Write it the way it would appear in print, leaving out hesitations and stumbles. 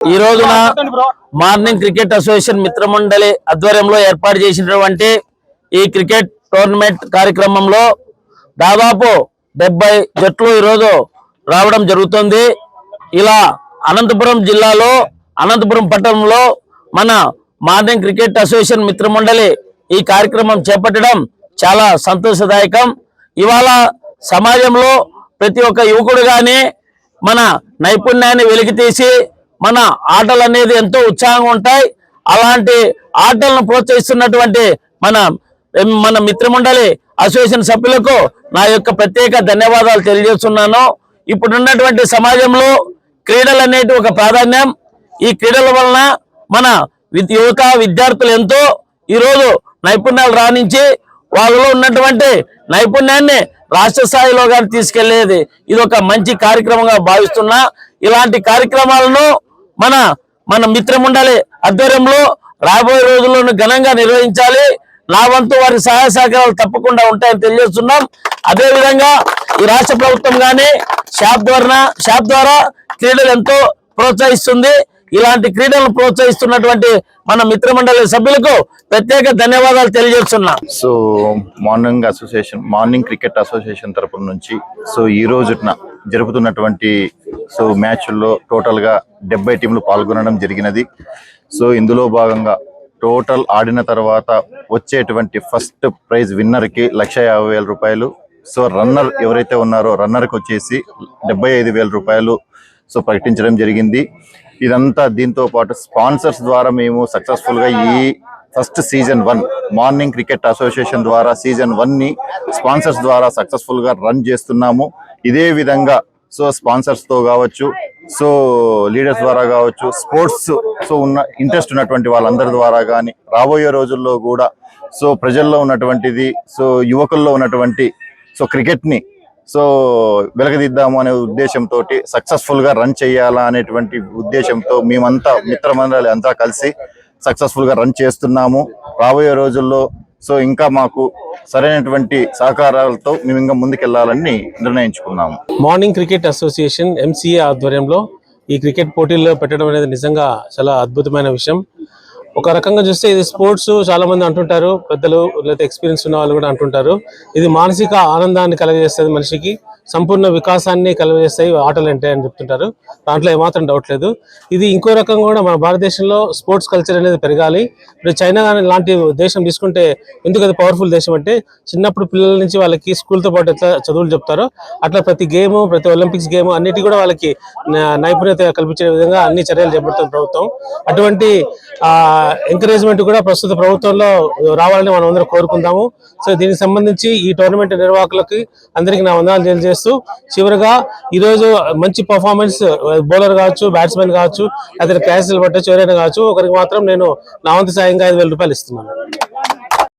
ఈ రోజున morning cricket association మిత్రమండలి ఆధ్వర్యంలో ఏర్పాటు చేసినటువంటి ఈ క్రికెట్ టోర్నమెంట్ కార్యక్రమంలో దాదాపు 70 జట్లు ఈ రోజు రావడం జరుగుతుంది. ఇలా అనంతపురం జిల్లాలో అనంతపురం పట్టణంలో మన మార్నింగ్ క్రికెట్ అసోసియేషన్ మిత్రమండలి ఈ కార్యక్రమం చేపట్టడం చాలా సంతోషదాయకం. ఇవాళ సమాజంలో ప్రతి ఒక్క యువకుడు గాని మన నైపుణ్యాన్ని వెలికితీసి మన ఆటలు అనేది ఎంతో ఉత్సాహంగా ఉంటాయి. అలాంటి ఆటలను ప్రోత్సహిస్తున్నటువంటి మన మిత్రమండలి అసోసియేషన్ సభ్యులకు నా యొక్క ప్రత్యేక ధన్యవాదాలు తెలియజేస్తున్నాను. ఇప్పుడున్నటువంటి సమాజంలో క్రీడలు అనేటి ఒక ప్రాధాన్యం. ఈ క్రీడల వలన మన యువత విద్యార్థులు ఎంతో ఈరోజు నైపుణ్యాలు రాణించి వాళ్ళలో ఉన్నటువంటి నైపుణ్యాన్ని రాష్ట్ర స్థాయిలో కానీ తీసుకెళ్లేది ఇది ఒక మంచి కార్యక్రమంగా భావిస్తున్నా. ఇలాంటి కార్యక్రమాలను మన మిత్రమండలి ఆధ్వర్యంలో రాబోయే రోజుల్లోనూ ఘనంగా నిర్వహించాలి. నా వంతు వారి సహాయ సహకారాలు తప్పకుండా ఉంటాయని తెలియజేస్తున్నాం. అదేవిధంగా ఈ రాష్ట్ర ప్రభుత్వం కానీ షాప్ ద్వారా క్రీడలు ఎంతో ప్రోత్సహిస్తుంది. ఇలాంటి క్రీడలను ప్రోత్సహిస్తున్నటువంటి మన మిత్రమండలి సభ్యులకు ప్రత్యేక ధన్యవాదాలు తెలియజేస్తున్నా. సో మార్నింగ్ క్రికెట్ అసోసియేషన్ తరపున నుంచి ఈ రోజున జరుపుతున్నటువంటి మ్యాచ్ల్లో టోటల్ గా 70 టీంలు పాల్గొనడం జరిగినది. ఇందులో భాగంగా టోటల్ ఆడిన తర్వాత వచ్చేటువంటి ఫస్ట్ ప్రైజ్ విన్నర్ కి 1,50,000 రూపాయలు. రన్నర్ ఎవరైతే ఉన్నారో రన్నర్ కి వచ్చేసి 75,000 రూపాయలు ప్రకటించడం జరిగింది. ఇదంతా దీంతో పాటు స్పాన్సర్స్ ద్వారా మేము సక్సెస్ఫుల్ గా ఈ first season 1 morning cricket association ద్వారా సీజన్ 1 ని స్పాన్సర్స్ ద్వారా సక్సెస్ఫుల్ గా రన్ చేస్తున్నాము. ఇదే విధంగా స్పాన్సర్స్ తో కావచ్చు, లీడర్స్ ద్వారా కావచ్చు, స్పోర్ట్స్ ఉన్న ఇంట్రెస్ట్ ఉన్నటువంటి వాళ్ళందరి ద్వారా కానీ రాబోయే రోజుల్లో కూడా ప్రజల్లో ఉన్నటువంటిది యువకుల్లో ఉన్నటువంటి క్రికెట్ ని వెలగదిద్దాము అనే ఉద్దేశంతో సక్సెస్ఫుల్ గా రన్ చేయాలా అనేటువంటి ఉద్దేశంతో మేమంతా మిత్రమండలి అంతా కలిసి సక్సెస్ఫుల్ గా రన్ చేస్తున్నాము. రాబోయే రోజుల్లో ఇంకా మాకు సరైనటువంటి సహకారాలతో మేము ఇంకా ముందుకెళ్లాలని నిర్ణయించుకున్నాము. మార్నింగ్ క్రికెట్ అసోసియేషన్ MCA ఆధ్వర్యంలో ఈ క్రికెట్ పోటీల్లో పెట్టడం అనేది నిజంగా చాలా అద్భుతమైన విషయం. ఒక రకంగా చూస్తే ఇది స్పోర్ట్స్ చాలా మంది అంటుంటారు, పెద్దలు లేదా ఎక్స్పీరియన్స్ ఉన్న వాళ్ళు కూడా అంటుంటారు, ఇది మానసిక ఆనందాన్ని కలగజేస్తుంది, మనిషికి సంపూర్ణ వికాసాన్ని కలగజేస్తాయి ఆటలు అంటే అని చెప్తుంటారు. దాంట్లో ఏమాత్రం డౌట్ లేదు. ఇది ఇంకో రకంగా కూడా మన భారతదేశంలో స్పోర్ట్స్ కల్చర్ అనేది పెరగాలి. ఇప్పుడు చైనా లాంటి దేశం తీసుకుంటే ఎందుకు అది పవర్ఫుల్ దేశం అంటే చిన్నప్పుడు పిల్లల నుంచి వాళ్ళకి స్కూల్తో పాటు ఎట్లా చదువులు చెప్తారో అట్లా ప్రతి గేమ్, ప్రతి ఒలింపిక్స్ గేమ్ అన్నిటి కూడా వాళ్ళకి నైపుణ్యత కల్పించే విధంగా అన్ని చర్యలు చేపడుతుంది ప్రభుత్వం. అటువంటి ఎంకరేజ్మెంట్ కూడా ప్రస్తుత ప్రభుత్వంలో రావాలని మనం అందరం కోరుకుందాము. దీనికి సంబంధించి ఈ టోర్నమెంట్ నిర్వాహకులకి అందరికీ నా వందనాలు తెలియజేస్తూ చివరిగా ఈరోజు మంచి పర్ఫార్మెన్స్ బౌలర్ కావచ్చు, బ్యాట్స్మెన్ కావచ్చు, అతని క్యాచ్లు పట్టచ్చు, ఎవరైనా కావచ్చు, ఒకరికి మాత్రం నేను నా వంతు సాయంగా 5,000 రూపాయలు ఇస్తున్నాను.